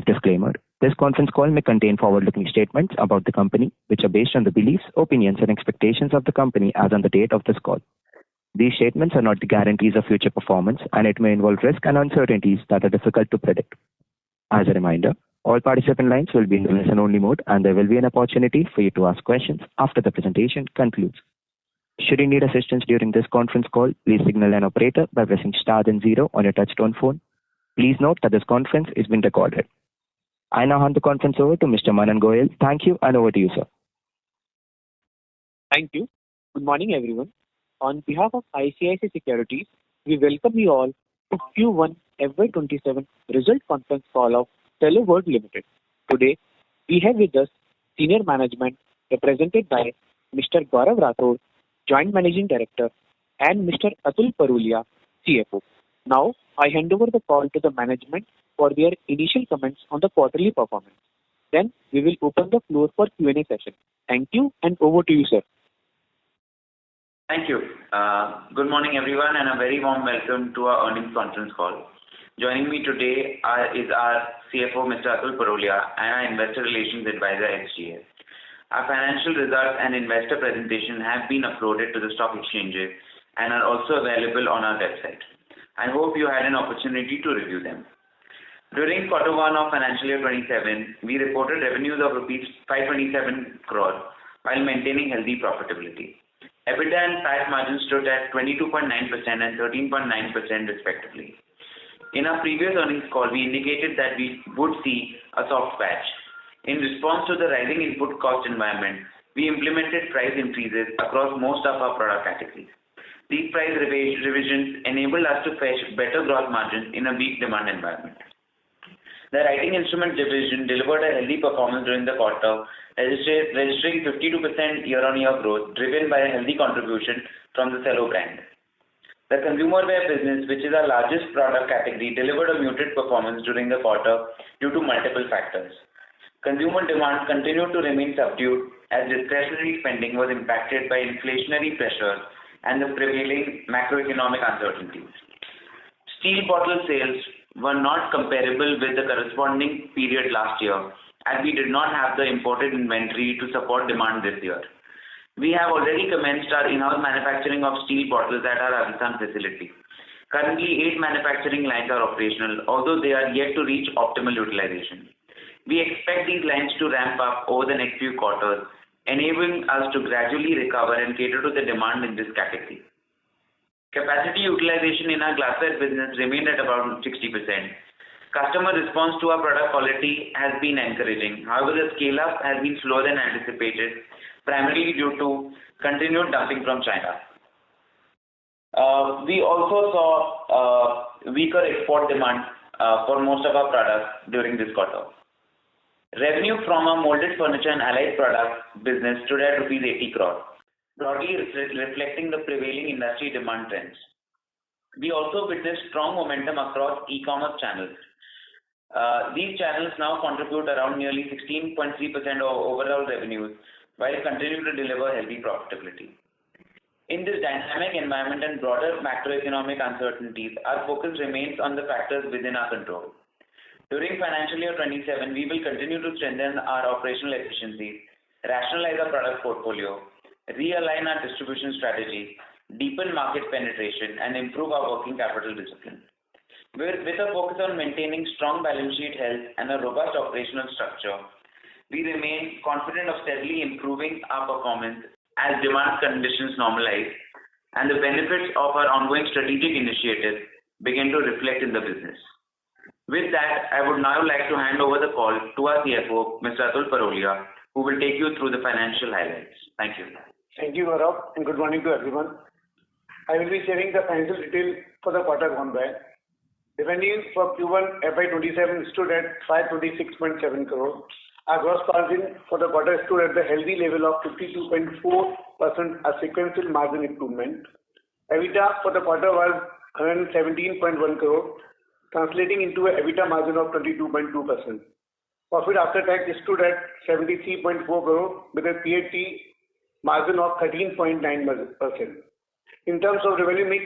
disclaimer. This conference call may contain forward-looking statements about the company, which are based on the beliefs, opinions, and expectations of the company as on the date of this call. These statements are not the guarantees of future performance, and it may involve risks and uncertainties that are difficult to predict. As a reminder, all participant lines will be in listen-only mode, and there will be an opportunity for you to ask questions after the presentation concludes. Should you need assistance during this conference call, please signal an operator by pressing star then 0 on your touchtone phone. Please note that this conference is being recorded. I now hand the conference over to Mr. Manan Goyal. Thank you, and over to you, sir. Thank you. Good morning, everyone. On behalf of ICICI Securities, we welcome you all to Q1 FY27 result conference call of Cello World Limited. Today, we have with us senior management represented by Mr. Gaurav Rathod, Joint Managing Director, and Mr. Atul Parulia, CFO. Now, I hand over the call to the management for their initial comments on the quarterly performance. Then, we will open the floor for Q&A session. Thank you, and over to you, sir. Thank you. Good morning, everyone, and a very warm welcome to our earnings conference call. Joining me today is our CFO, Mr. Atul Parulia, and our Investor Relations Advisor, SGA. Our financial results and investor presentation have been uploaded to the stock exchanges and are also available on our website. I hope you had an opportunity to review them. During Q1 of financial year 27, we reported revenues of rupees 527 crore while maintaining healthy profitability. EBITDA and PAT margins stood at 22.9% and 13.9% respectively. In our previous earnings call, we indicated that we would see a soft patch. In response to the rising input cost environment, we implemented price increases across most of our product categories. These price revisions enabled us to fetch better gross margins in a weak demand environment. The writing instrument division delivered a healthy performance during the quarter, registering 52% year-on-year growth, driven by a healthy contribution from the Cello brand. The consumer wear business, which is our largest product category, delivered a muted performance during the quarter due to multiple factors. Consumer demand continued to remain subdued as discretionary spending was impacted by inflationary pressures and the prevailing macroeconomic uncertainties. Steel bottle sales were not comparable with the corresponding period last year, as we did not have the imported inventory to support demand this year. We have already commenced our in-house manufacturing of steel bottles at our Rajasthan facility. Currently, 8 manufacturing lines are operational, although they are yet to reach optimal utilization. We expect these lines to ramp up over the next few quarters, enabling us to gradually recover and cater to the demand in this category. Capacity utilization in our glassware business remained at about 60%. Customer response to our product quality has been encouraging. However, the scale-up has been slower than anticipated, primarily due to continued dumping from China. We also saw weaker export demand for most of our products during this quarter. Revenue from our molded furniture and allied products business stood at rupees 80 crore, broadly reflecting the prevailing industry demand trends. We also witnessed strong momentum across e-commerce channels. These channels now contribute around nearly 16.3% of overall revenues, while continuing to deliver healthy profitability. In this dynamic environment and broader macroeconomic uncertainties, our focus remains on the factors within our control. During financial year 27, we will continue to strengthen our operational efficiency, rationalize our product portfolio, realign our distribution strategy, deepen market penetration, and improve our working capital discipline. With a focus on maintaining strong balance sheet health and a robust operational structure, we remain confident of steadily improving our performance as demand conditions normalize and the benefits of our ongoing strategic initiatives begin to reflect in the business. With that, I would now like to hand over the call to our CFO, Mr. Atul Parulia, who will take you through the financial highlights. Thank you. Thank you, Gaurav, and good morning to everyone. I will be sharing the financial details for the quarter gone by. Revenues for Q1 FY27 stood at 526.7 crore. Our gross margin for the quarter stood at the healthy level of 52.4%, a sequential margin improvement. EBITDA for the quarter was 117.1 crore, translating into an EBITDA margin of 22.2%. Profit after tax stood at 73.4 crore with a PAT margin of 13.9%. In terms of revenue mix,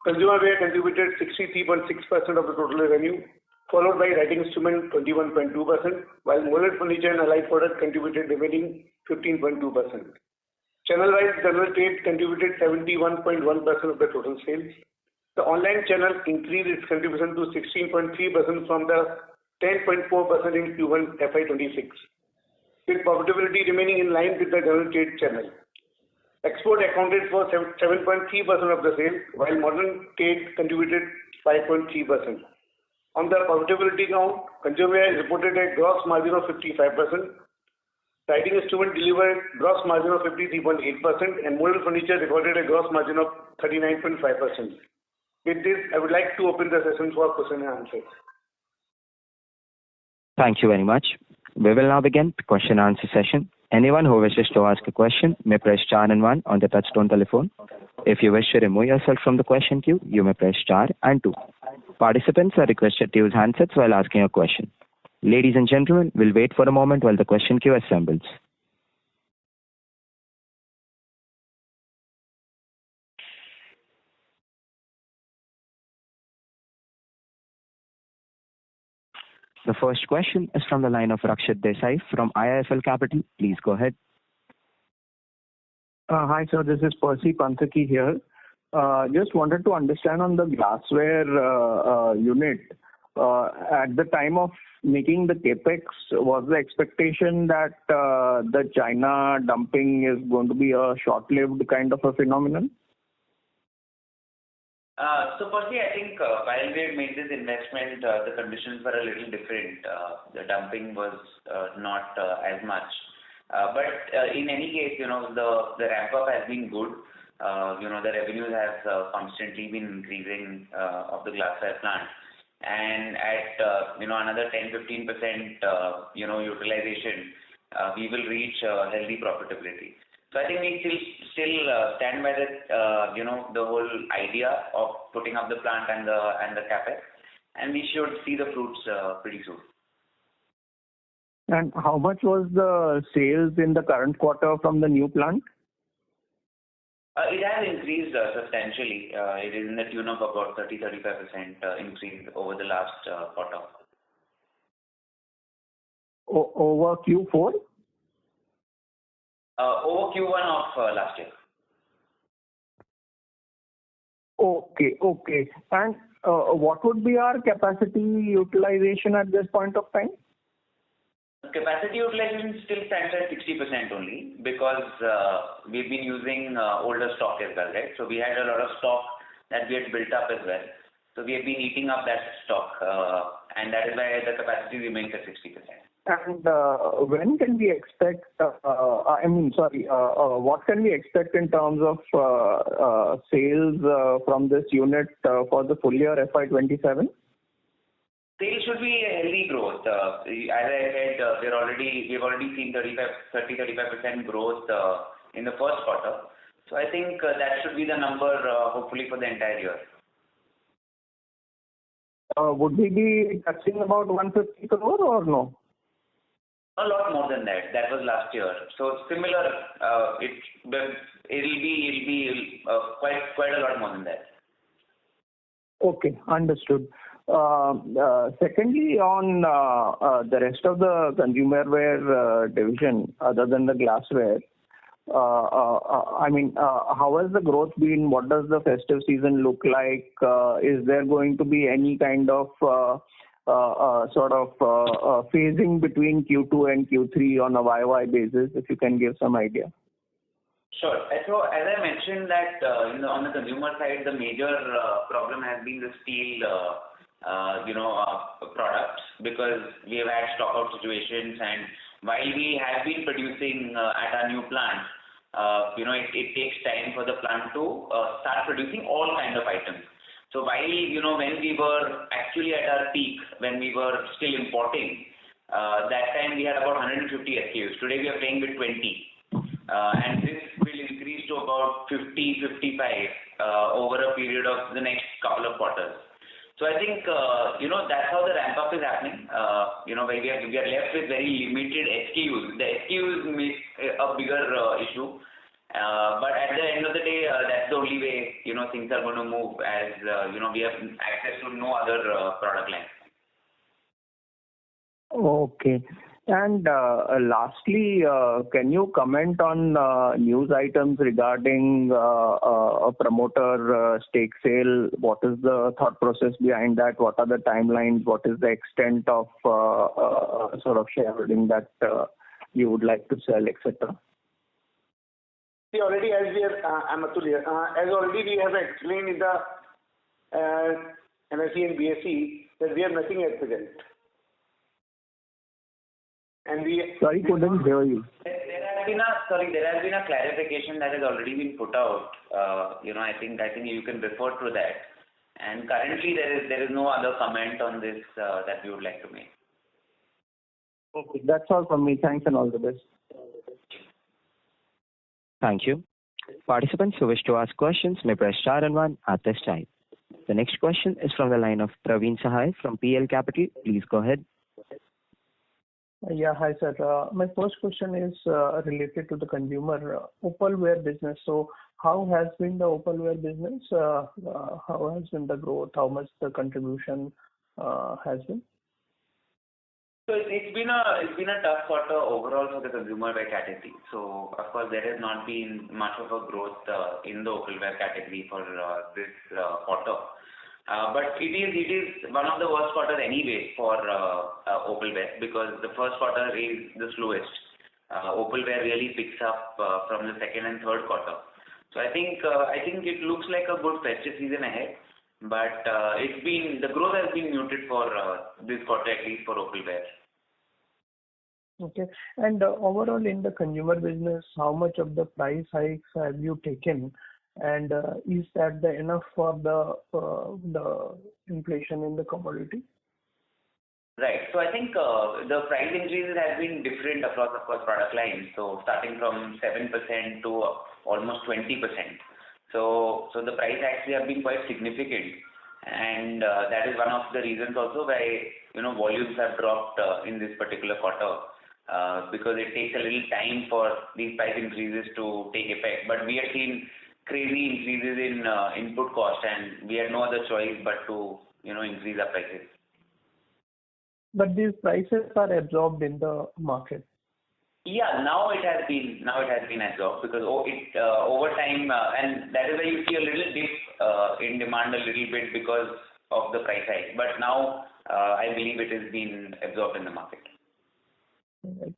consumer wear contributed 63.6% of the total revenue, followed by writing instrument 21.2%, while molded furniture and allied product contributed remaining 15.2%. Channel-wise, general trade contributed 71.1% of the total sales. The online channel increased its contribution to 16.3% from the 10.4% in Q1 FY26, with profitability remaining in line with the general trade channel. Export accounted for 7.3% of the sales, while modern trade contributed 5.3%. On the profitability count, consumer reported a gross margin of 55%. Writing instrument delivered gross margin of 53.8%, and molded furniture recorded a gross margin of 39.5%. With this, I would like to open the session for question and answers. Thank you very much. We will now begin the question and answer session. Anyone who wishes to ask a question may press star and one on the touchtone telephone. If you wish to remove yourself from the question queue, you may press star and two. Participants are requested to use handsets while asking a question. Ladies and gentlemen, we'll wait for a moment while the question queue assembles. The first question is from the line of Rakshit Desai from IIFL Capital. Please go ahead. Hi, sir. This is Percy Panthaki here. Just wanted to understand on the glassware unit. At the time of making the capex, was the expectation that the China dumping is going to be a short-lived kind of a phenomenon? So Percy, I think while we had made this investment, the conditions were a little different. The dumping was not as much. But in any case, the ramp up has been good. The revenues have constantly been increasing of the glassware plant. And at another 10-15% utilization, we will reach healthy profitability. So I think we still stand by the whole idea of putting up the plant and the capex, and we should see the fruits pretty soon. And how much was the sales in the current quarter from the new plant? It has increased substantially. It is in the tune of about 30-35% increase over the last quarter. Over Q4? Over Q1 of last year. Okay. And what would be our capacity utilization at this point of time? Capacity utilization still stands at 60% only because we've been using older stock as well, right? So we had a lot of stock that we had built up as well. So we have been eating up that stock, and that is why the capacity remains at 60%. And when can we expect, what can we expect in terms of sales from this unit for the full year FY27? Sales should be a healthy growth. As I said, we've already seen 30-35% growth in the first quarter. So I think that should be the number hopefully for the entire year. Would we be touching about 150 crore or no? A lot more than that. That was last year. So similar. It'll be quite a lot more than that. Okay, understood. Secondly, on the rest of the consumerware division, other than the glassware, how has the growth been? What does the festive season look like? Is there going to be any kind of phasing between Q2 and Q3 on a YY basis, if you can give some idea? Sure. So as I mentioned that on the consumer side, the major problem has been the steel products, because we have had stock out situations, and while we have been producing at our new plant, it takes time for the plant to start producing all kind of items. So while when we were actually at our peak, when we were still importing, that time we had about 150 SKUs. Today we are playing with 20, and this will increase to about 50-55 over a period of the next couple of quarters. So I think that's how the ramp up is happening. Where we are left with very limited SKUs. The SKUs make a bigger issue. But at the end of the day, that's the only way things are going to move, as we have access to no other product line. Okay. And lastly, can you comment on news items regarding a promoter stake sale? What is the thought process behind that? What are the timelines? What is the extent of sort of shareholding that you would like to sell, etc.? See, already as we have, I'm Atul here. As already we have explained in the NSE and BSE that we have nothing at present. And Sorry, couldn't hear you. There has been a clarification that has already been put out. I think you can refer to that. And currently there is no other comment on this that we would like to make. Okay, that's all from me. Thanks and all the best. Thank you. Participants who wish to ask questions may press star and one at this time. The next question is from the line of Praveen Sahai from PL Capital. Please go ahead. Yeah, hi sir. My first question is related to the consumer opalware business. So how has been the opalware business? How has been the growth? How much the contribution has been? So it's been a tough quarter overall for the consumer wear category. So of course there has not been much of a growth in the opalware category for this quarter. But it is one of the worst quarters anyway for opalware, because the first quarter is the slowest. Opalware really picks up from the second and third quarter. So I think it looks like a good festive season ahead. But the growth has been muted for this quarter, at least for opalware. Okay. And overall in the consumer business, how much of the price hikes have you taken? And is that enough for the inflation in the commodity? Right. So I think the price increases have been different across, of course, product lines. So starting from 7% to almost 20%. So the price actually have been quite significant, and that is one of the reasons also why volumes have dropped in this particular quarter, because it takes a little time for these price increases to take effect. But we have seen crazy increases in input cost, and we had no other choice but to increase our prices. But these prices are absorbed in the market. Yeah, now it has been absorbed, because over time, and that is why you see a little dip in demand a little bit because of the price hike. But now I believe it has been absorbed in the market. Right.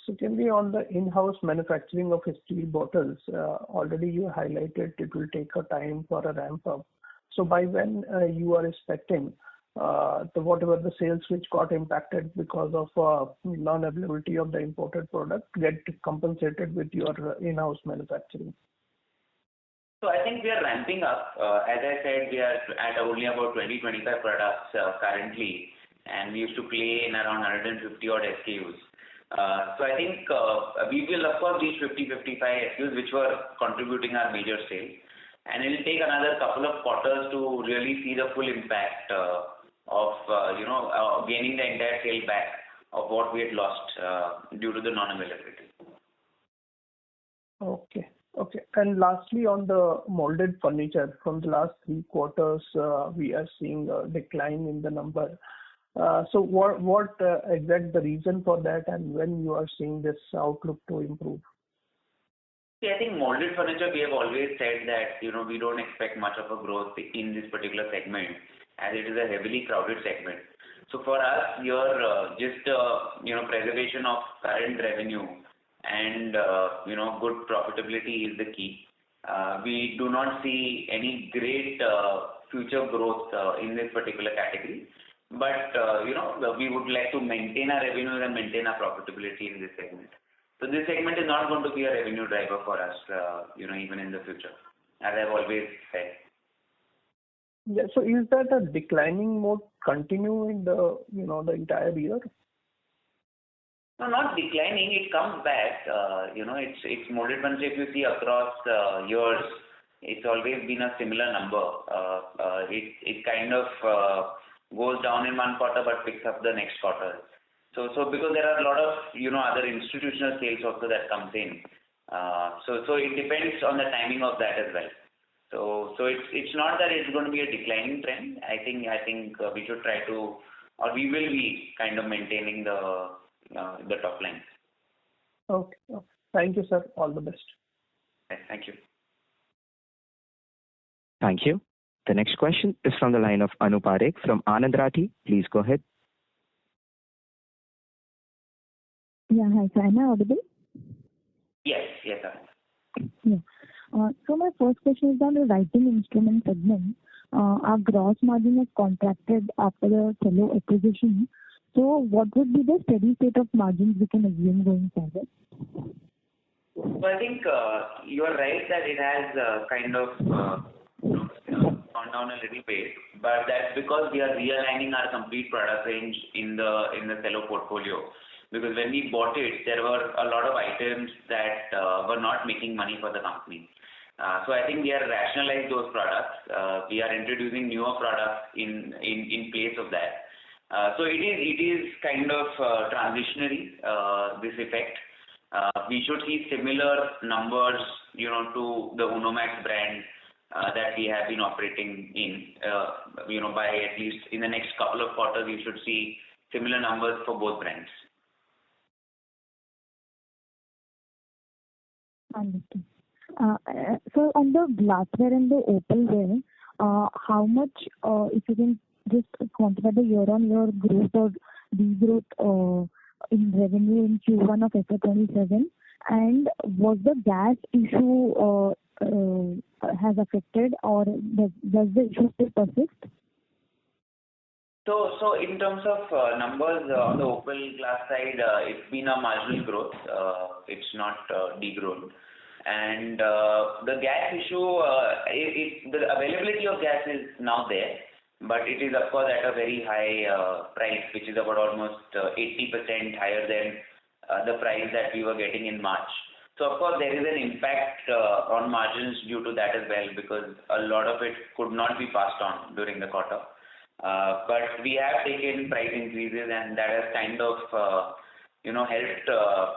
Secondly, on the in-house manufacturing of steel bottles, already you highlighted it will take a time for a ramp up. So by when you are expecting whatever the sales which got impacted because of non-availability of the imported product get compensated with your in-house manufacturing? So I think we are ramping up. As I said, we are at only about 20-25 products currently, and we used to play in around 150 odd SKUs. So I think we will of course reach 50-55 SKUs which were contributing our major sales, and it will take another couple of quarters to really see the full impact of gaining the entire sale back of what we had lost due to the non-availability. Okay. And lastly, on the molded furniture, from the last 3 quarters, we are seeing a decline in the number. So what exact the reason for that, and when you are seeing this outlook to improve? See, I think molded furniture, we have always said that we don't expect much of a growth in this particular segment, as it is a heavily crowded segment. So for us, just preservation of current revenue and good profitability is the key. We do not see any great future growth in this particular category. But we would like to maintain our revenue and maintain our profitability in this segment. So this segment is not going to be a revenue driver for us, even in the future, as I've always said. Yeah. So is that a declining mode continue in the the entire year? No, not declining. It comes back. It's molded furniture. If you see across years, it's always been a similar number. It kind of goes down in one quarter but picks up the next quarter. So because there are a lot of other institutional sales also that comes in. So it depends on the timing of that as well. So it's not that it's going to be a declining trend. I think we should try to or we will be kind of maintaining the top line. Okay. Okay. Thank you, sir. All the best. Thank you. Thank you. The next question is from the line of Anu Parekh from Anand Rathi. Please go ahead. Yeah, hi, sir. Am I audible? Yes, sir. Yeah. So my first question is on the writing instrument segment. Our gross margin has contracted after the Cello acquisition. So what would be the steady state of margins we can assume going forward? So I think you are right that it has kind of gone down a little bit, but that's because we are realigning our complete product range in the Cello portfolio. Because when we bought it, there were a lot of items that were not making money for the company. So I think we have rationalized those products. We are introducing newer products in place of that. So it is kind of transitionary, this effect. We should see similar numbers, to the Unomax brand that we have been operating in. By at least in the next couple of quarters, you should see similar numbers for both brands. Understood. So on the glassware and the opalware, how much, if you can just quantify the year-on-year growth or degrowth in revenue in Q1 of FY27, and was the gas issue has affected, or does the issue still persist? So in terms of numbers on the opal glass side, it's been a marginal growth. It's not degrown. And the gas issue, the availability of gas is now there, but it is of course at a very high price, which is about almost 80% higher than the price that we were getting in March. So of course there is an impact on margins due to that as well, because a lot of it could not be passed on during the quarter. But we have taken price increases, and that has kind of helped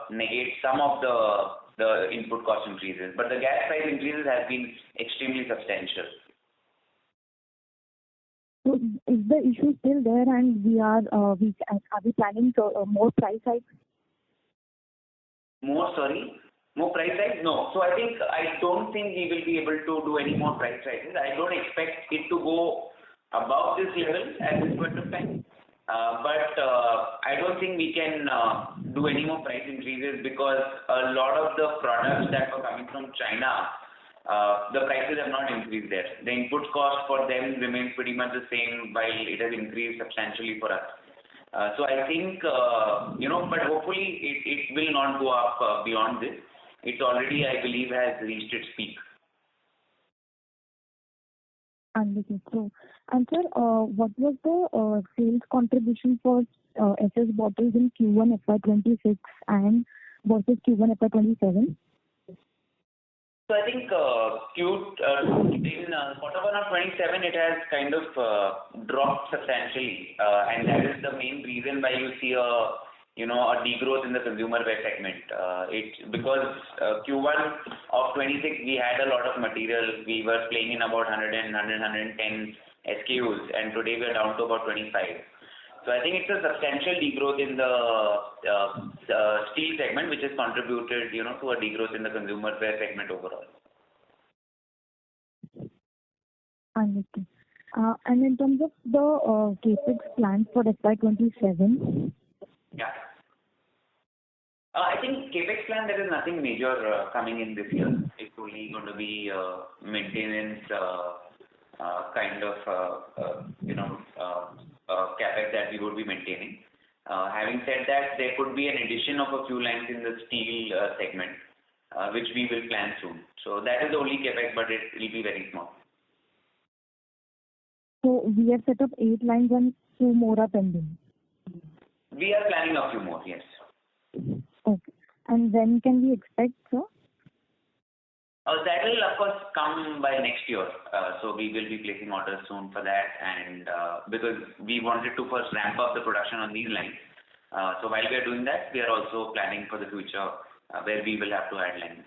negate some of the input cost increases. But the gas price increases have been extremely substantial. So is the issue still there, and are we planning more price hikes? More price hikes? No. So I don't think we will be able to do any more price rises. I don't expect it to go above this level at this point of time. But I don't think we can do any more price increases, because a lot of the products that were coming from China, the prices have not increased there. The input cost for them remains pretty much the same, while it has increased substantially for us. So I think, but hopefully it will not go up beyond this. It already, I believe, has reached its peak. Understood. So, and sir, what was the sales contribution for SS bottles in Q1 FY26 and versus Q1 FY27? So I think in quarter 1 of 27, it has kind of dropped substantially, and that is the main reason why you see a degrowth in the consumer wear segment. It's because Q1 of 26 we had a lot of material. We were playing in about 110 SKUs, and today we are down to about 25. So I think it's a substantial degrowth in the steel segment, which has contributed, to a degrowth in the consumer wear segment overall. Understood. And in terms of the capex plans for FY27? Yeah. I think capex plan, there is nothing major coming in this year. It's only going to be maintenance kind of capex that we would be maintaining. Having said that, there could be an addition of a few lines in the steel segment, which we will plan soon. So that is the only capex, but it will be very small. So we have set up 8 lines and 2 more are pending. We are planning a few more, yes. Okay. And when can we expect, sir? That will, of course, come by next year. So we will be placing orders soon for that, and because we wanted to first ramp up the production on these lines. So while we are doing that, we are also planning for the future where we will have to add lines.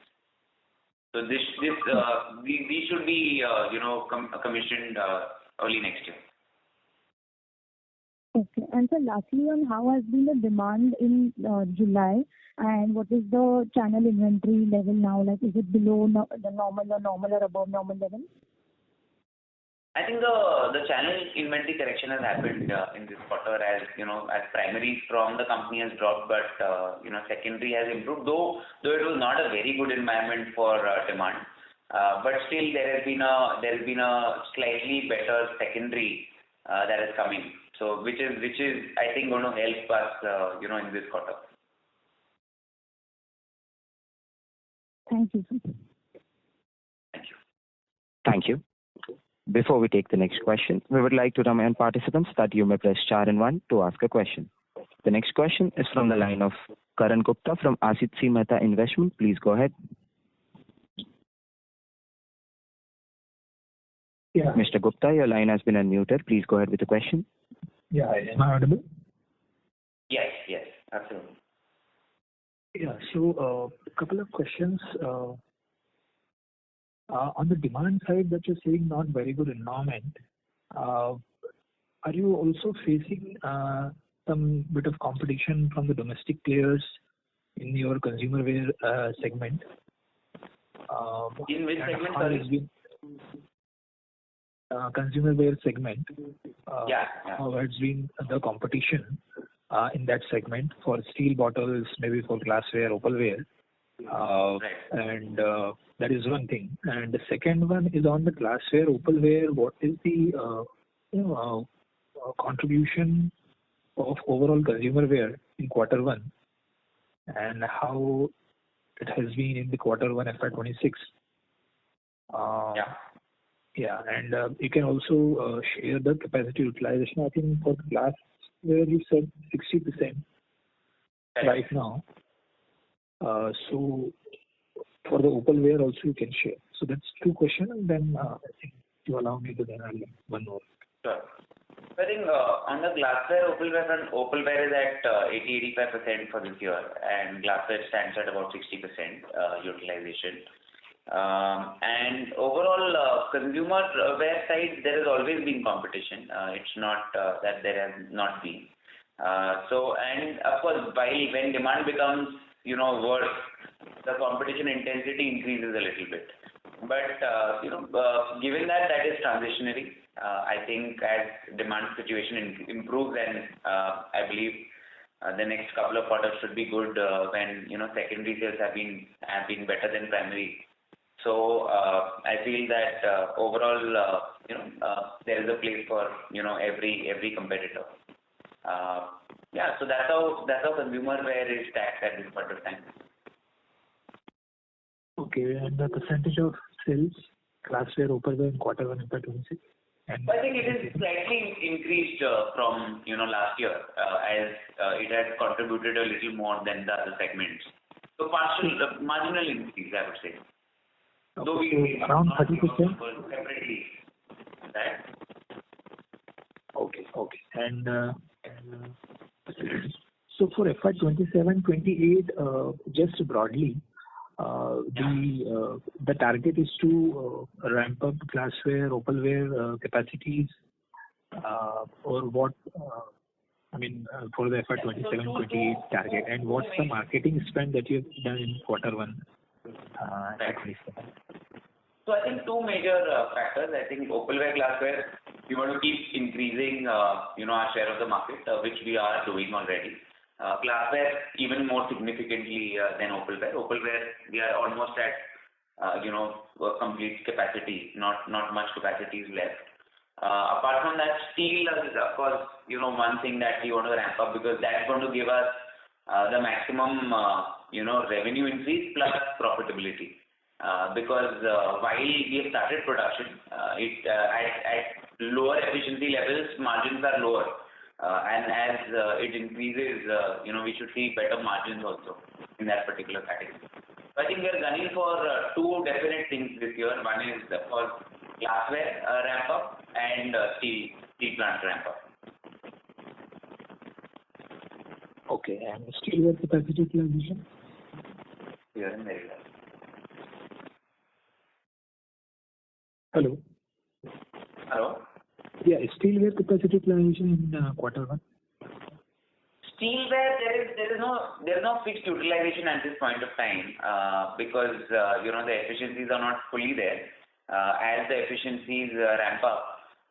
So we should be commissioned early next year. Okay. And so lastly, on how has been the demand in July, and what is the channel inventory level now? Like, is it below the normal or above normal level? I think the channel inventory correction has happened in this quarter, as as primaries from the company has dropped, but secondary has improved, though it was not a very good environment for demand. But still there has been a slightly better secondary that is coming. So which is I think going to help us in this quarter. Thank you, sir. Thank you. Thank you. Before we take the next question, we would like to remind participants that you may press star and one to ask a question. The next question is from the line of Karan Gupta from Asit C. Mehta Investment. Please go ahead. Yeah. Mr. Gupta, your line has been unmuted. Please go ahead with the question. Yeah. Am I audible? Yes, absolutely. Yeah. So, a couple of questions. On the demand side, that you're saying not very good environment, are you also facing some bit of competition from the domestic players in your consumer wear segment? In which segment, sorry? Consumer wear segment. Yeah. How has been the competition in that segment for steel bottles, maybe for glassware, opalware? Right. And that is one thing. And the second one is on the glassware, opalware. What is the contribution of overall consumer wear in quarter one, and how it has been in the quarter one FY26? Yeah, and you can also share the capacity utilization. I think for the glassware you said 60% right now. So for the opalware also you can share. So that's two questions, and then I think you allow me to then I'll one more. Sure. I think on the glassware, opalware front, opalware is at 80-85% for this year, and glassware stands at about 60% utilization. And overall, consumer wear side, there has always been competition. It's not that there has not been. So, and of course, when demand becomes worse, the competition intensity increases a little bit. But given that is transitionary, I think as demand situation improves, and I believe the next couple of quarters should be good when secondary sales have been better than primary. So I feel that overall there is a place for every competitor. So that's how consumer wear is stacked at this point of time. Okay, and the percentage of sales, glassware, opalware in quarter one FY26? I think it is slightly increased from last year, as it has contributed a little more than the other segments. So marginal increase, I would say. Okay, so around 30%? Separately. Right? Okay. And so for FY27-28, just broadly, the target is to ramp up glassware, opalware capacities, or what? For the FY27-28 target, and what's the marketing spend that you've done in quarter one? So I think two major factors. I think opalware, glassware, we want to keep increasing our share of the market, which we are doing already. Glassware even more significantly than opalware. Opalware, we are almost at complete capacity. Not much capacity is left. Apart from that, steel is of course one thing that we want to ramp up, because that's going to give us the maximum revenue increase plus profitability. Because while we have started production, at lower efficiency levels, margins are lower. And as it increases, we should see better margins also in that particular category. So I think we are gunning for two definite things this year. One is, of course, glassware ramp up and steel plant ramp up. Okay, and steel capacity utilization? We are in very well. Hello? Hello? Yeah, steelware capacity utilization in quarter one. Steelware, there is no fixed utilization at this point of time because the efficiencies are not fully there. As the efficiencies ramp up,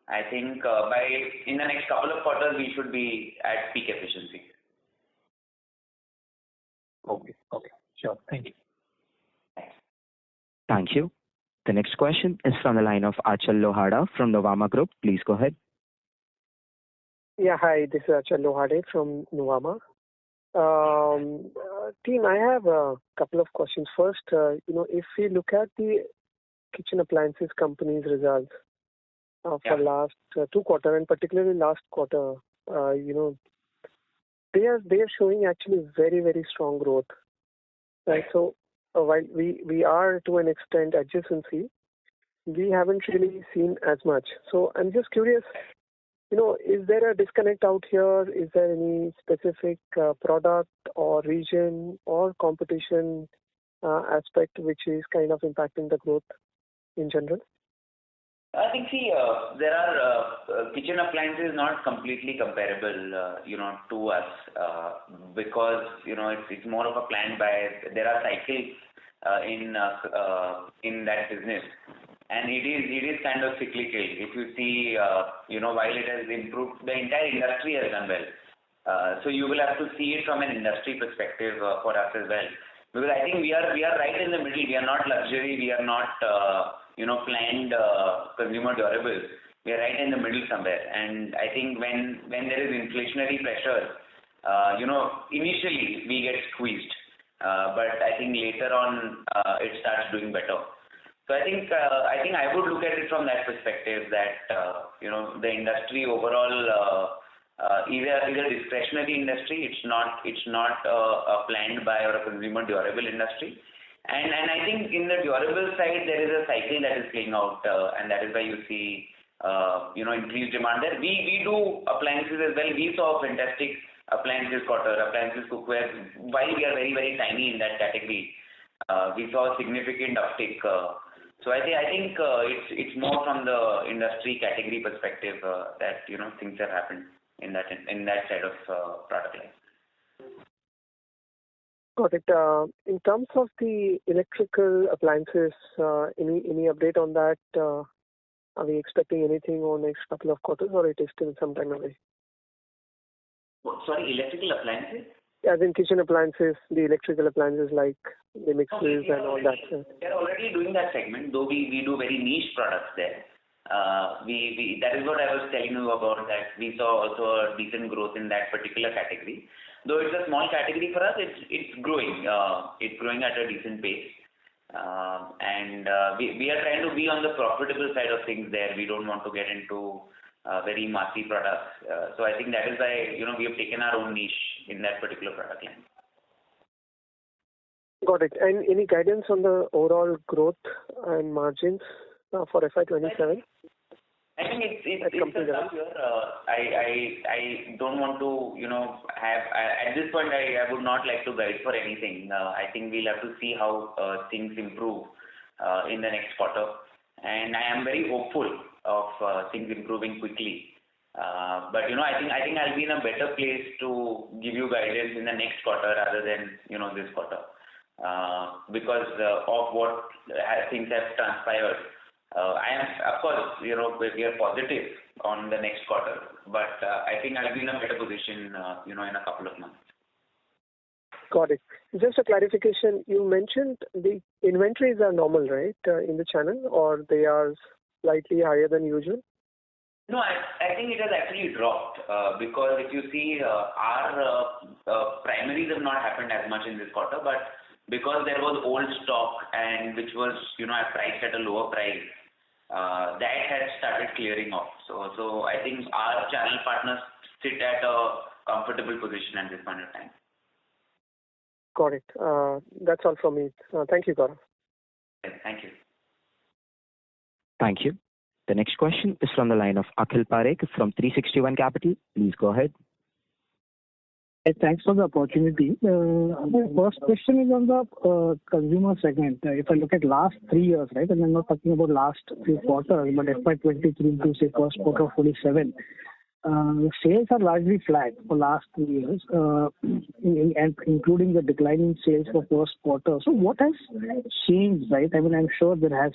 I think in the next couple of quarters we should be at peak efficiency. Okay. Sure. Thank you. Thank you. The next question is from the line of Achal Lohada from Nuvama Group. Please go ahead. Yeah, hi, this is Achal Lohade from Nuvama. Team, I have a couple of questions. First, if we look at the kitchen appliances company's results for last 2 quarters, and particularly last quarter, they are showing actually very, very strong growth. Right. So while we are to an extent adjacency, we haven't really seen as much. So I'm just curious, is there a disconnect out here? Is there any specific product or region or competition aspect which is kind of impacting the growth in general? I think, there are kitchen appliances not completely comparable, to us because, it's more of a planned buy. There are cycles in that business, and it is kind of cyclical. If you see, while it has improved, the entire industry has done well. So you will have to see it from an industry perspective for us as well. Because I think we are right in the middle. We are not luxury. We are not planned consumer durables. We are right in the middle somewhere. And I think when there is inflationary pressure, initially we get squeezed, but I think later on it starts doing better. So I think I would look at it from that perspective that the industry overall is a discretionary industry. It's not a planned buy or a consumer durable industry. And I think in the durable side there is a cycle that is playing out, and that is why you see increased demand there. We do appliances as well. We saw a fantastic appliances quarter, appliances cookware. While we are very, very tiny in that category, we saw a significant uptick. So I think it's more from the industry category perspective that things have happened in that side of product line. Got it. In terms of the electrical appliances, any update on that? Are we expecting anything over the next couple of quarters, or it is still some time away? Sorry, electrical appliances? As in kitchen appliances, the electrical appliances like the mixers and all that. They're already doing that segment, though we do very niche products there. That is what I was telling you about, that we saw also a decent growth in that particular category. Though it's a small category for us, it's growing. It's growing at a decent pace. And we are trying to be on the profitable side of things there. We don't want to get into very massy products. So I think that is why we have taken our own niche in that particular product line. Got it. And any guidance on the overall growth and margins for FY27? I think it's a tough year. I don't want to have at this point. I would not like to guide for anything. I think we'll have to see how things improve in the next quarter, and I am very hopeful of things improving quickly. But I think I'll be in a better place to give you guidance in the next quarter rather than this quarter, because of what things have transpired. I am, of course, we are positive on the next quarter, but I think I'll be in a better position, in a couple of months. Got it. Just a clarification, you mentioned the inventories are normal, right, in the channel, or they are slightly higher than usual? No, I think it has actually dropped because if you see our primaries have not happened as much in this quarter, but because there was old stock and which was priced at a lower price, that has started clearing off. So I think our channel partners sit at a comfortable position at this point of time. Got it. That's all from me. Thank you, Gaurav. Thank you. Thank you. The next question is from the line of Akhil Parekh from 360 ONE Capital. Please go ahead. Thanks for the opportunity. The first question is on the consumer segment. If I look at last 3 years, right, and I'm not talking about last few quarters, but FY23 to say first quarter of 47, sales are largely flat for last 2 years, and including the declining sales for first quarter. So what has changed, right? I mean, I'm sure there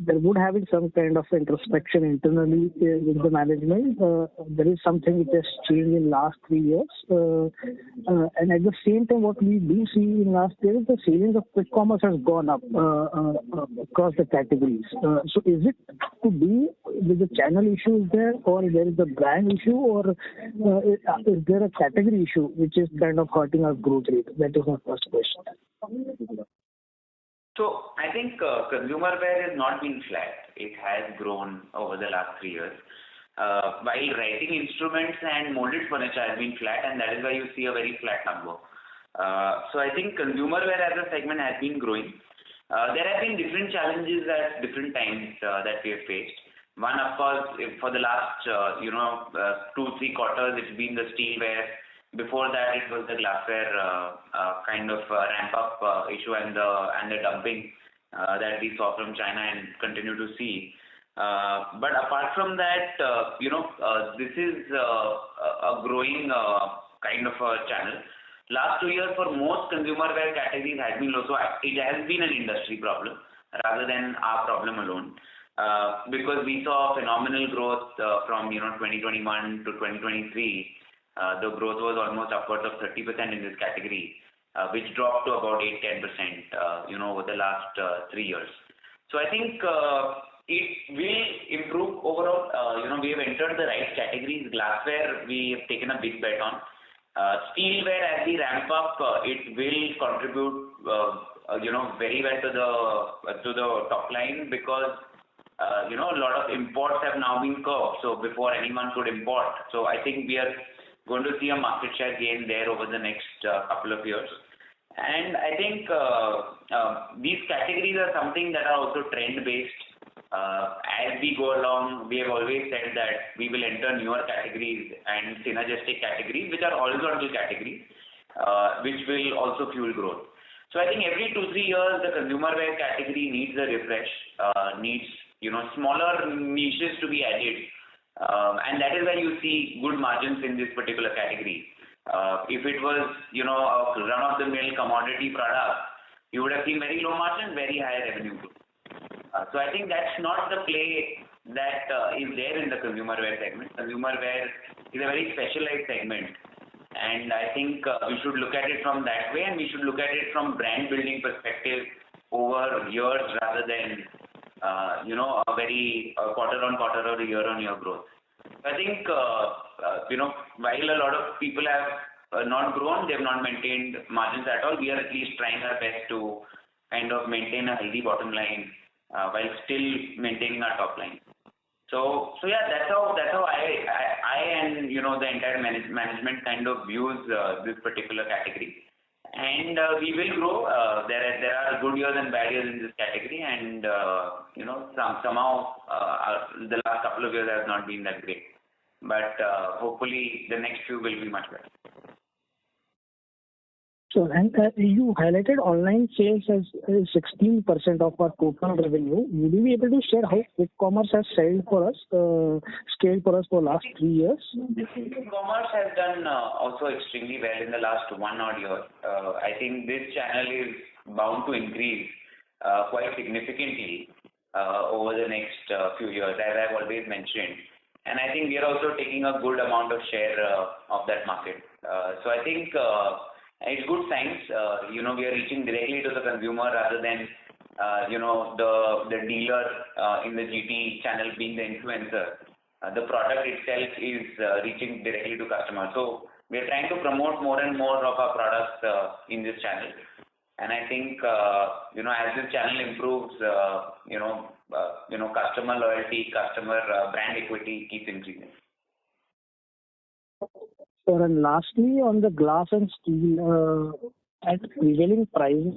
would have been some kind of introspection internally with the management. There is something which has changed in last 3 years, and at the same time, what we do see in last year is the salience of quick commerce has gone up across the categories. So is it to do with the channel issues there, or there is a brand issue, or is there a category issue which is kind of hurting our growth rate? That is my first question. So I think consumer wear has not been flat. It has grown over the last 3 years. While writing instruments and molded furniture has been flat, and that is why you see a very flat number. So I think consumer wear as a segment has been growing. There have been different challenges at different times that we have faced. One, of course, for the last 2-3 quarters, it's been the steelware. Before that, it was the glassware kind of ramp up issue and the dumping that we saw from China and continue to see. But apart from that, this is a growing kind of a channel. Last 2 years for most consumer wear categories has been low, so it has been an industry problem rather than our problem alone. Because we saw phenomenal growth from 2021 to 2023. The growth was almost upwards of 30% in this category, which dropped to about 8-10% over the last 3 years. So I think it will improve overall. We have entered the right categories. Glassware we have taken a big bet on. Steelware, as we ramp up, it will contribute very well to the top line, because a lot of imports have now been curbed. So before anyone could import, so I think we are going to see a market share gain there over the next couple of years. And I think these categories are something that are also trend based. As we go along, we have always said that we will enter newer categories and synergistic categories, which are horizontal categories, which will also fuel growth. So I think every 2-3 years, the consumer wear category needs a refresh, needs smaller niches to be added, and that is why you see good margins in this particular category. If it was a run-of-the-mill commodity product, you would have seen very low margins, very high revenue growth. So I think that's not the play that is there in the consumer wear segment. Consumer wear is a very specialized segment, and I think we should look at it from that way, and we should look at it from brand building perspective over years rather than a very quarter-on-quarter or year-on-year growth. I think while a lot of people have not grown, they have not maintained margins at all. We are at least trying our best to kind of maintain a healthy bottom line while still maintaining our top line. So yeah, that's how I and the entire management kind of views this particular category. And we will grow. There are good years and bad years in this category, and somehow the last couple of years have not been that great. But hopefully the next few will be much better. So, and you highlighted online sales as 16% of our total revenue. Will you be able to share how quick commerce has scaled for us for last 3 years? Quick commerce has done also extremely well in the last 1 odd year. I think this channel is bound to increase quite significantly over the next few years, as I've always mentioned. And I think we are also taking a good amount of share of that market. So I think it's good signs. We are reaching directly to the consumer rather than the dealer in the GT channel being the influencer. The product itself is reaching directly to customers. So we are trying to promote more and more of our products in this channel. And I think as this channel improves, customer loyalty, customer brand equity keeps increasing. And lastly, on the glass and steel, at prevailing price,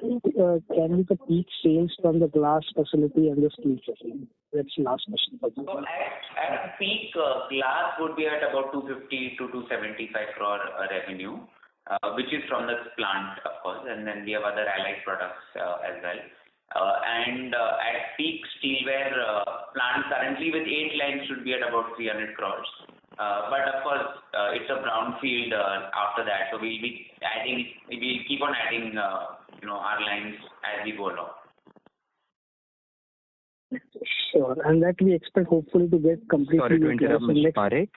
can be the peak sales from the glass facility and the steel facility? That's the last question. So at peak, glass would be at about 250 to 275 crore revenue, which is from the plant, of course, and then we have other allied products as well. And at peak, steelware plant currently with 8 lines should be at about 300 crores. But of course, it's a brownfield after that, so we'll keep on adding, our lines as we go along. Sure, and that we expect hopefully to get completely. Sorry to interrupt, Mr. Parekh.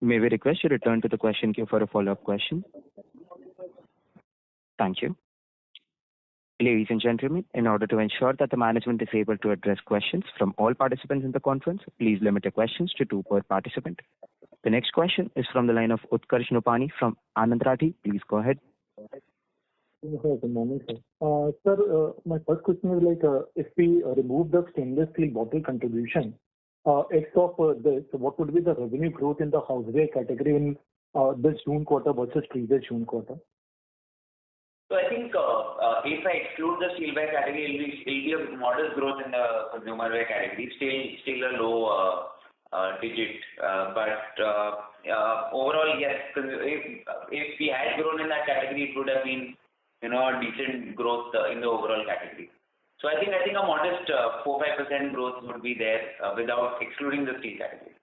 May we request you return to the question queue for a follow-up question? Thank you. Ladies and gentlemen, in order to ensure that the management is able to address questions from all participants in the conference, please limit your questions to 2 per participant. The next question is from the line of Utkarsh Nopani from Anand Rathi. Please go ahead. Good morning, sir. Sir, my first question is if we remove the stainless steel bottle contribution, X of this, what would be the revenue growth in the houseware category in this June quarter versus previous June quarter? So I think if I exclude the steelware category, it'll be a modest growth in the consumerware category, still a low digit. But overall, yes, if we had grown in that category, it would have been, a decent growth in the overall category. So I think a modest 4-5% growth would be there without excluding the steel category.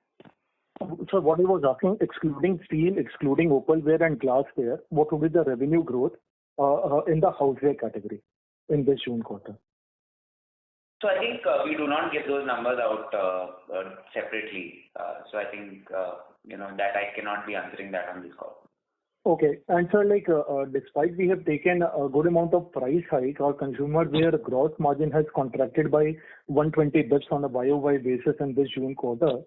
So what I was asking, excluding steel, excluding opalware and glassware, what would be the revenue growth in the houseware category in this June quarter? So I think we do not get those numbers out separately. So I think, that I cannot be answering that on this call. Okay. And sir, despite we have taken a good amount of price hike, our consumerware gross margin has contracted by 120 bits on a YOY basis in this June quarter.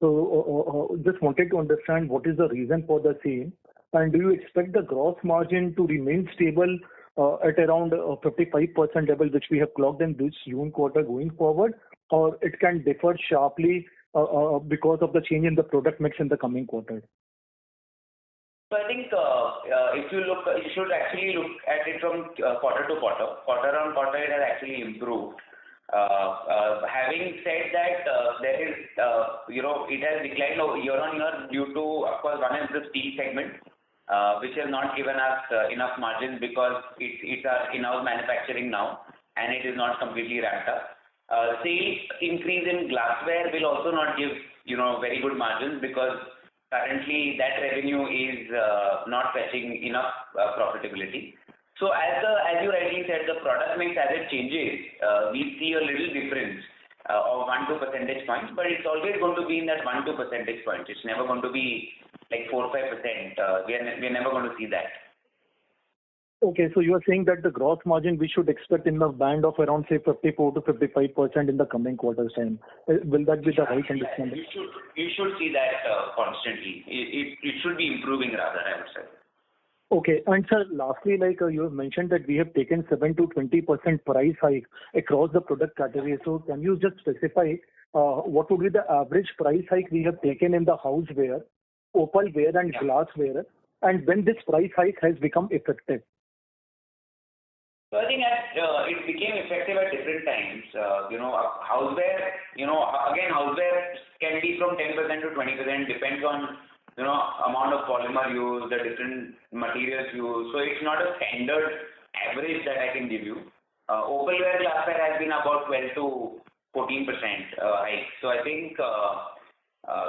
So just wanted to understand what is the reason for the same, and do you expect the gross margin to remain stable at around 55% level, which we have clocked in this June quarter going forward, or it can differ sharply because of the change in the product mix in the coming quarter? So I think if you should actually look at it from quarter to quarter. Quarter on quarter, it has actually improved. Having said that, there is, it has declined year on year due to, of course, one is the steel segment, which has not given us enough margins because it's our in-house manufacturing now, and it is not completely ramped up. Sales increase in glassware will also not give, very good margins because currently that revenue is not fetching enough profitability. So as you rightly said, the product mix as it changes, we see a little difference of 1-2 percentage points, but it's always going to be in that 1-2 percentage points. It's never going to be like 4-5%. We're never going to see that. Okay, so you are saying that the gross margin we should expect in the band of around say 54 to 55% in the coming quarters time. Will that be the right understanding? You should see that constantly. It should be improving rather, I would say. Okay, and sir, lastly, you have mentioned that we have taken 7 to 20% price hike across the product category. So can you just specify what would be the average price hike we have taken in the houseware, opalware and glassware, and when this price hike has become effective? So I think it became effective at different times. Houseware, again, houseware can be from 10% to 20%, depends on, amount of polymer used, the different materials used. So it's not a standard average that I can give you. Opalware, glassware has been about 12 to 14% hike. So I think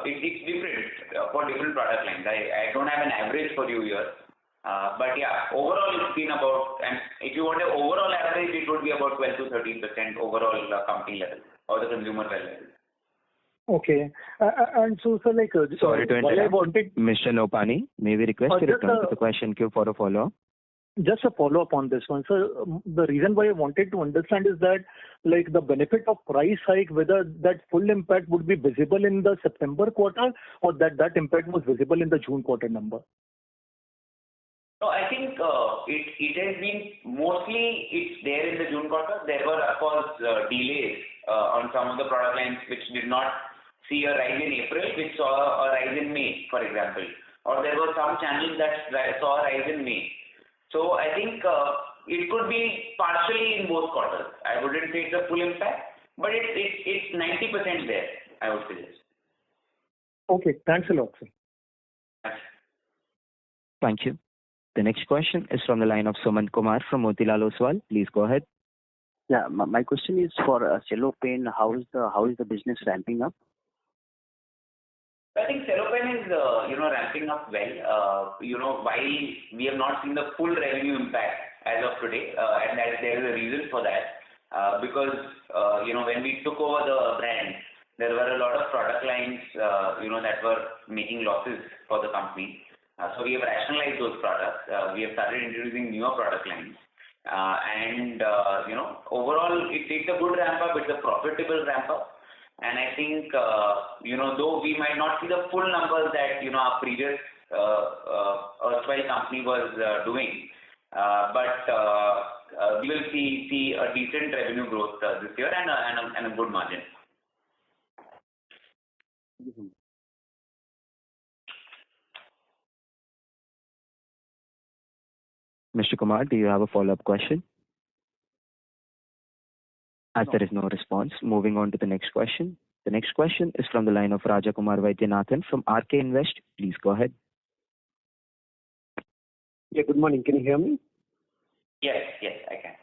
it's different for different product lines. I don't have an average for you here. But yeah, overall it's been about, and if you want an overall average, it would be about 12 to 13% overall company level or the consumer level. Okay. And so, sir, sorry to interrupt. Mr. Nopani, may we request you return to the question queue for a follow-up? Just a follow-up on this one. So the reason why I wanted to understand is that the benefit of price hike, whether that full impact would be visible in the September quarter or that impact was visible in the June quarter number. No, I think it has been mostly it's there in the June quarter. There were, of course, delays on some of the product lines which did not see a rise in April, which saw a rise in May, for example. Or there were some channels that saw a rise in May. So I think it could be partially in both quarters. I wouldn't say it's a full impact, but it's 90% there, I would suggest. Okay, thanks a lot, sir. Thank you. The next question is from the line of Sumant Kumar from Motilal Oswal. Please go ahead. Yeah, my question is for Cello Pen. How is the business ramping up? I think Cello Pen is ramping up well. While we have not seen the full revenue impact as of today, and that there is a reason for that, because when we took over the brand, there were a lot of product lines that were making losses for the company. So we have rationalized those products. We have started introducing newer product lines. Overall, it's a good ramp up. It's a profitable ramp up. And I think, though we might not see the full numbers that, our previous erstwhile company was doing, but we will see a decent revenue growth this year and a good margin. Mr. Kumar, do you have a follow-up question? As there is no response, moving on to the next question. The next question is from the line of Rajakumar Vaidyanathan from RK Invest. Please go ahead. Yeah, good morning. Can you hear me? Yes, I can.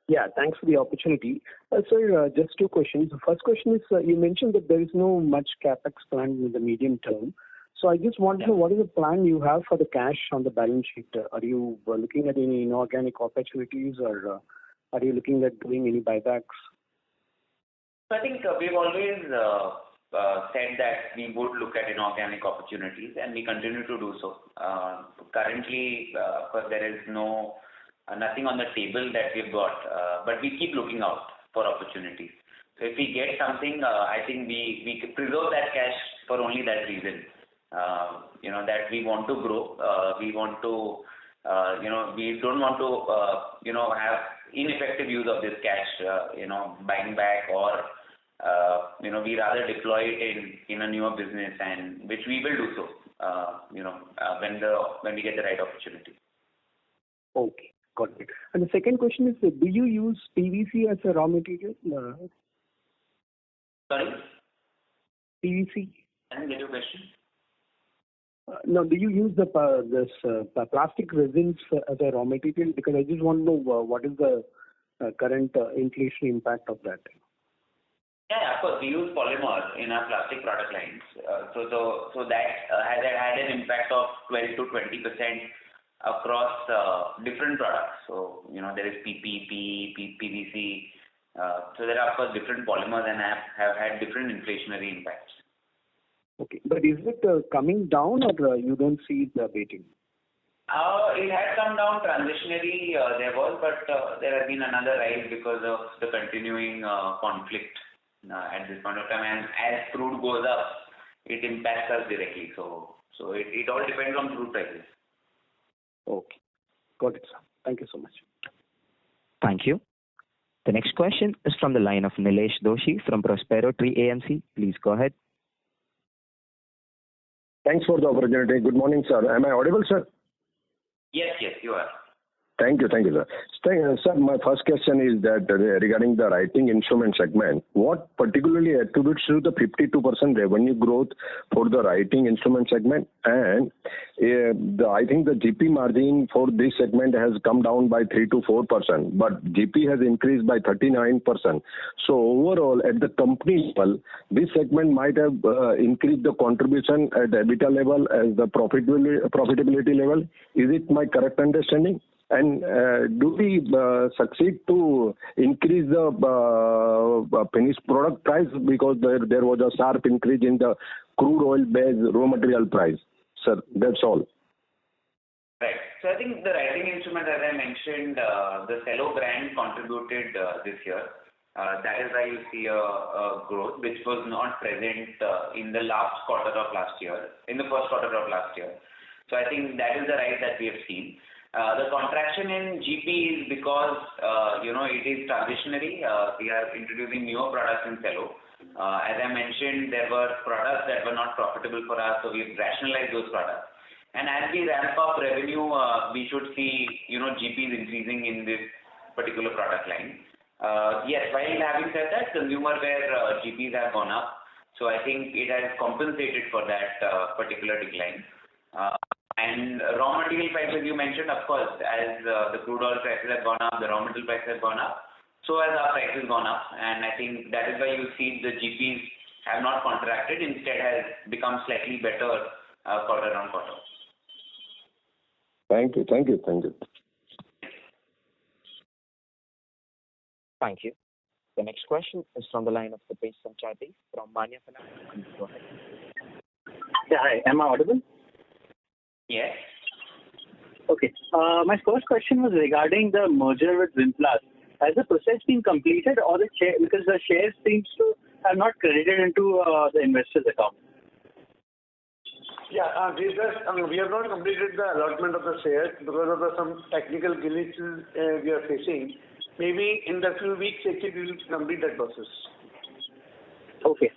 Yeah, thanks for the opportunity. Sir, just two questions. The first question is, you mentioned that there is no much capex plan in the medium term. So I just want to know what is the plan you have for the cash on the balance sheet? Are you looking at any inorganic opportunities, or are you looking at doing any buybacks? I think we've always said that we would look at inorganic opportunities, and we continue to do so. Currently, of course, there is nothing on the table that we've got, but we keep looking out for opportunities. So if we get something, I think we could preserve that cash for only that reason. That we want to grow. We want to, we don't want to, have ineffective use of this cash, buying back, or we rather deploy it in a newer business, and which we will do so, when we get the right opportunity. Okay, got it. And the second question is, do you use PVC as a raw material? Sorry? PVC. I didn't get your question. No, do you use this plastic resins as a raw material? Because I just want to know what is the current inflation impact of that. Yeah, of course, we use polymer in our plastic product lines. So that has had an impact of 12 to 20% across different products. So, there is PP, PE, PVC. So there are, of course, different polymers and have had different inflationary impacts. Okay, but is it coming down, or you don't see it abating? It had come down transitionally, there was, but there has been another rise because of the continuing conflict at this point of time. And as crude goes up, it impacts us directly. So it all depends on crude prices. Okay, got it, sir. Thank you so much. Thank you. The next question is from the line of Nilesh Doshi from Prospero Tree AMC. Please go ahead. Thanks for the opportunity. Good morning, sir. Am I audible, sir? Yes, you are. Thank you, sir. Sir, my first question is that regarding the writing instrument segment, what particularly attributes to the 52% revenue growth for the writing instrument segment? And I think the GP margin for this segment has come down by 3 to 4%, but GP has increased by 39%. So overall, at the company level, this segment might have increased the contribution at the EBITDA level as the profitability level. Is it my correct understanding? And do we succeed to increase the finished product price, because there was a sharp increase in the crude oil-based raw material price? Sir, that's all. Right. So I think the writing instrument, as I mentioned, the Cello brand contributed this year. That is why you see a growth which was not present in the last quarter of last year, in the first quarter of last year. So I think that is the rise that we have seen. The contraction in GP is because, it is transitionary. We are introducing newer products in Cello. As I mentioned, there were products that were not profitable for us, so we've rationalized those products. And as we ramp up revenue, we should see, GPs increasing in this particular product line. Yes, while having said that, consumer wear GPs have gone up. So I think it has compensated for that particular decline. And raw material prices you mentioned, of course, as the crude oil prices have gone up, the raw material prices have gone up, so has our prices gone up. And I think that is why you see the GPs have not contracted, instead has become slightly better quarter on quarter. Thank you. Thank you. The next question is from the line of Dipesh Sanchati from Manya Finance. Please go ahead. Yeah, hi. Am I audible? Yes. Okay. My first question was regarding the merger with Vinplast. Has the process been completed, or because the shares seems to have not credited into the investors' account? Yeah, we have not completed the allotment of the shares because of some technical glitches we are facing. Maybe in the few weeks, actually, we will complete that process. Okay.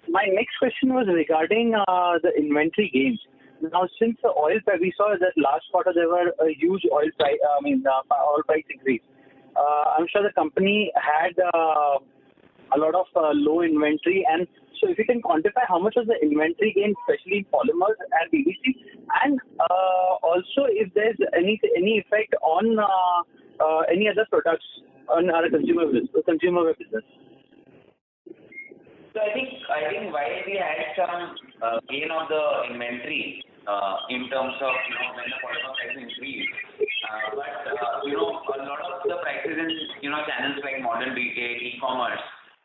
My next question was regarding the inventory gains. Now, since the oil price, we saw that last quarter there were a huge oil price increase. I'm sure the company had a lot of low inventory, and so if you can quantify how much was the inventory gain, especially in polymers and PVC, and also if there's any effect on any other products on our consumer business. So I think while we had some gain on the inventory in terms of when the polymer prices increased, but a lot of the prices in channels like modern retail, e-commerce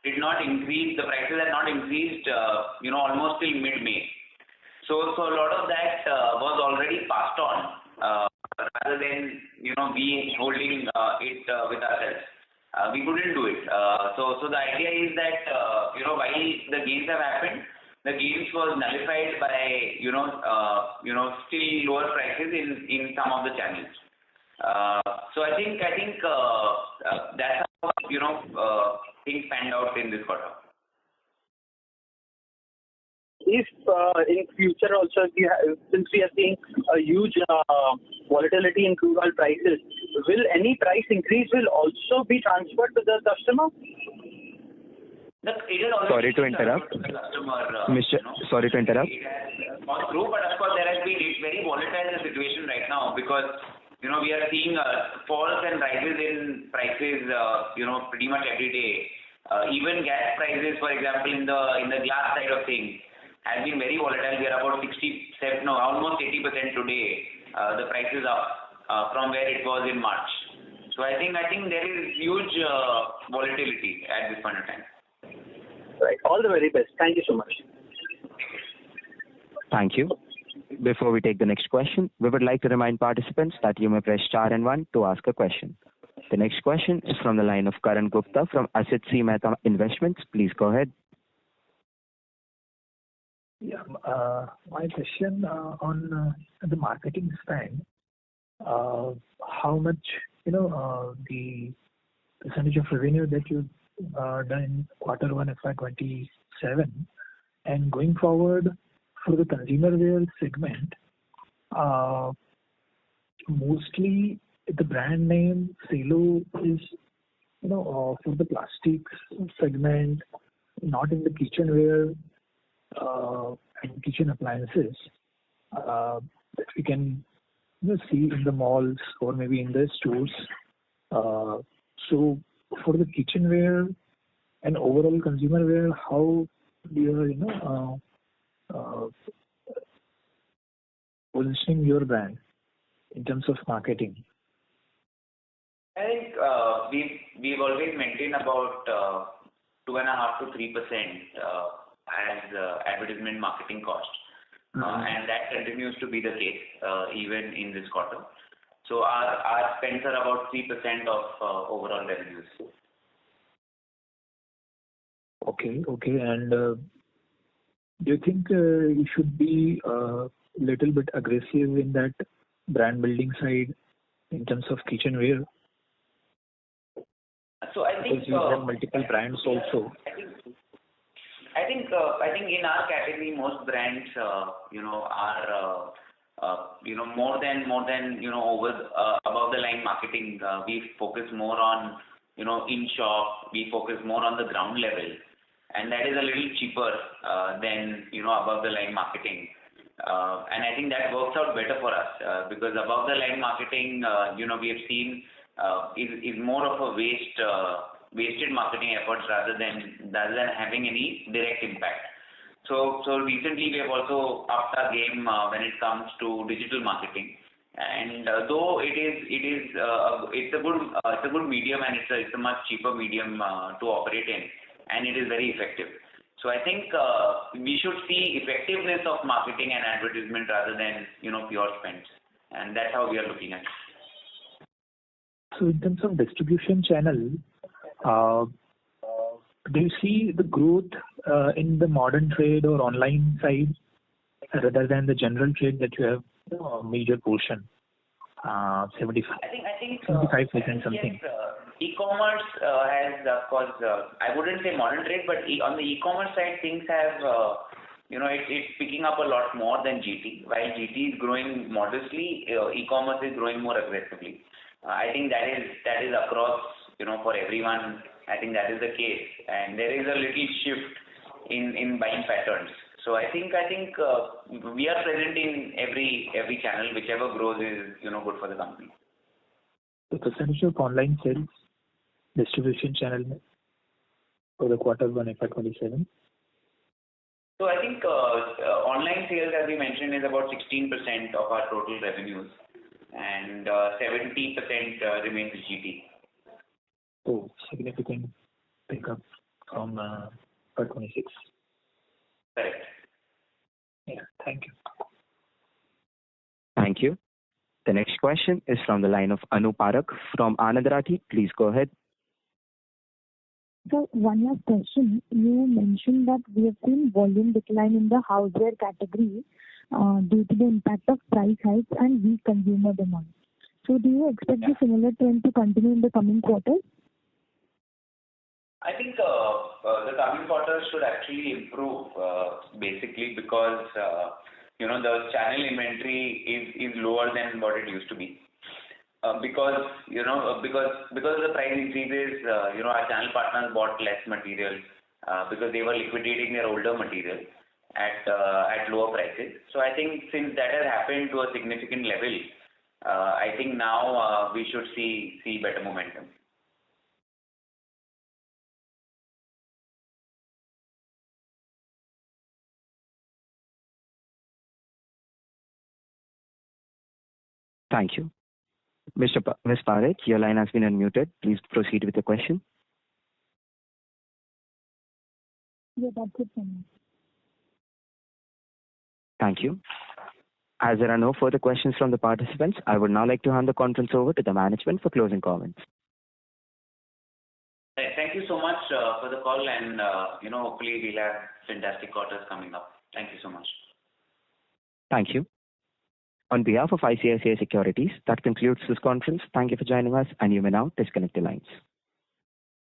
did not increase. The prices had not increased almost till mid-May. So a lot of that was already passed on rather than we holding it with ourselves. We couldn't do it. So the idea is that while the gains have happened, the gains was nullified by still lower prices in some of the channels. So I think that's how things panned out in this quarter. If in future also, since we are seeing a huge volatility in crude oil prices, will any price increase will also be transferred to the customer? Sorry to interrupt. Sorry to interrupt. It has gone through, but of course it's very volatile situation right now because we are seeing falls and rises in prices pretty much every day. Even gas prices, for example, in the glass side of things, has been very volatile. We are about almost 80% today. The price is up from where it was in March. So I think there is huge volatility at this point of time. Right. All the very best. Thank you so much. Thank you. Before we take the next question, we would like to remind participants that you may press star and 1 to ask a question. The next question is from the line of Karan Gupta from Asit C. Mehta Investments. Please go ahead. Yeah, my question on the marketing spend, how much, the percentage of revenue that you've done in Q1 FY27, and going forward for the consumer wear segment, mostly the brand name Cello is, for the plastics segment, not in the kitchenware and kitchen appliances that we can see in the malls or maybe in the stores. So for the kitchenware and overall consumer wear, how do you positioning your brand in terms of marketing? I think we've always maintained about 2.5% to 3% as advertisement marketing cost, and that continues to be the case even in this quarter. So our spends are about 3% of overall revenues. Okay, and do you think you should be a little bit aggressive in that brand building side in terms of kitchenware? So I think because you have multiple brands also. I think in our category, most brands, are more than above the line marketing, we focus more on in shop. We focus more on the ground level, and that is a little cheaper than above the line marketing. And I think that works out better for us because above the line marketing, we have seen is more of a wasted marketing efforts rather than having any direct impact. So recently we have also upped our game when it comes to digital marketing. And though it's a good medium, and it's a much cheaper medium to operate in, and it is very effective. So I think we should see effectiveness of marketing and advertisement rather than pure spends, and that's how we are looking at it. So in terms of distribution channel, do you see the growth in the modern trade or online side rather than the general trade that you have a major portion, 75% something? Yes, e-commerce has, of course, I wouldn't say modern trade, but on the e-commerce side, things have, it's picking up a lot more than GT. While GT is growing modestly, e-commerce is growing more aggressively. I think that is across, for everyone. I think that is the case, and there is a little shift in buying patterns. So I think we are present in every channel. Whichever grows is good for the company. The percentage of online sales, distribution channel for the quarter 1 FY27. So I think online sales, as we mentioned, is about 16% of our total revenues, and 70% remains GT. Oh, significant pickup from FY26. Correct. Yeah, thank you. Thank you. The next question is from the line of Anu Parak from Anand Rathi. Please go ahead. So one last question. You mentioned that we have seen volume decline in the houseware category due to the impact of price hikes and weak consumer demand. So do you expect the similar trend to continue in the coming quarters? I think the coming quarters should actually improve basically because the channel inventory is lower than what it used to be. Because of the price increases, our channel partners bought less material because they were liquidating their older material at lower prices. So I think since that has happened to a significant level, I think now we should see better momentum. Thank you. Ms. Parekh, your line has been unmuted. Please proceed with the question. Yeah, that's it for me. Thank you. As there are no further questions from the participants, I would now like to hand the conference over to the management for closing comments. Thank you so much for the call, and hopefully we'll have fantastic quarters coming up. Thank you so much. Thank you. On behalf of ICICI Securities, that concludes this conference. Thank you for joining us, and you may now disconnect the lines.